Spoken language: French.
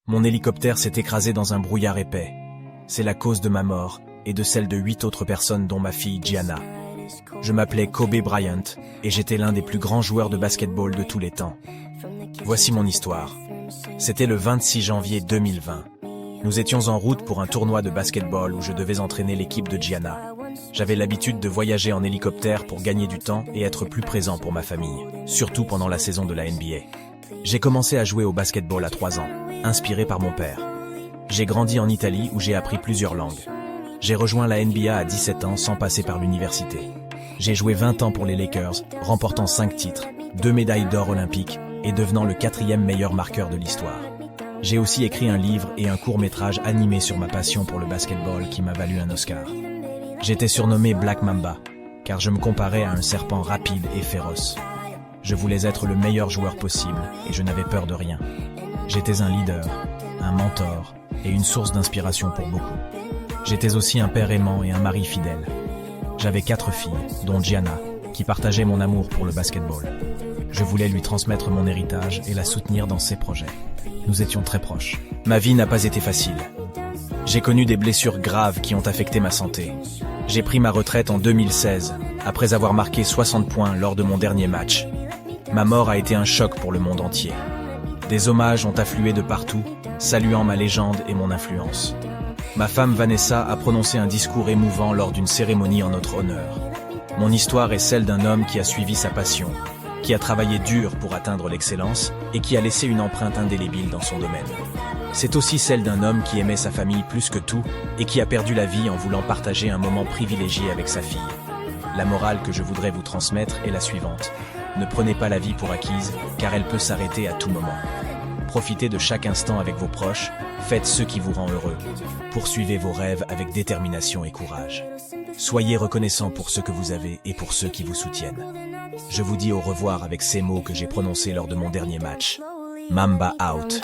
Mon hélicoptère s'est écrasé dans un brouillard épais. C'est la cause de ma mort et de celle de 8 autres personnes dont ma fille Gianna. Je m'appelais Kobe Bryant et j'étais l'un des plus grands joueurs de basketball de tous les temps. Voici mon histoire. C'était le 26 janvier 2020. Nous étions en route pour un tournoi de basketball où je devais entraîner l'équipe de Gianna. J'avais l'habitude de voyager en hélicoptère pour gagner du temps et être plus présent pour ma famille, surtout pendant la saison de la NBA. J'ai commencé à jouer au basketball à 3 ans, inspiré par mon père. J'ai grandi en Italie où j'ai appris plusieurs langues. J'ai rejoint la NBA à 17 ans sans passer par l'université. J'ai joué 20 ans pour les Lakers, remportant 5 titres, 2 médailles d'or olympiques et devenant le 4e meilleur marqueur de l'histoire. J'ai aussi écrit un livre et un court-métrage animé sur ma passion pour le basketball qui m'a valu un Oscar. J'étais surnommé Black Mamba, car je me comparais à un serpent rapide et féroce. Je voulais être le meilleur joueur possible et je n'avais peur de rien. J'étais un leader, un mentor et une source d'inspiration pour beaucoup. J'étais aussi un père aimant et un mari fidèle. J'avais 4 filles, dont Gianna, qui partageait mon amour pour le basketball. Je voulais lui transmettre mon héritage et la soutenir dans ses projets. Nous étions très proches. Ma vie n'a pas été facile. J'ai connu des blessures graves qui ont affecté ma santé. J'ai pris ma retraite en 2016, après avoir marqué 60 points lors de mon dernier match. Ma mort a été un choc pour le monde entier. Des hommages ont afflué de partout, saluant ma légende et mon influence. Ma femme Vanessa a prononcé un discours émouvant lors d'une cérémonie en notre honneur. Mon histoire est celle d'un homme qui a suivi sa passion, qui a travaillé dur pour atteindre l'excellence et qui a laissé une empreinte indélébile dans son domaine. C'est aussi celle d'un homme qui aimait sa famille plus que tout et qui a perdu la vie en voulant partager un moment privilégié avec sa fille. La morale que je voudrais vous transmettre est la suivante. Ne prenez pas la vie pour acquise, car elle peut s'arrêter à tout moment. Profitez de chaque instant avec vos proches, faites ce qui vous rend heureux. Poursuivez vos rêves avec détermination et courage. Soyez reconnaissants pour ce que vous avez et pour ceux qui vous soutiennent. Je vous dis au revoir avec ces mots que j'ai prononcés lors de mon dernier match. Mamba out.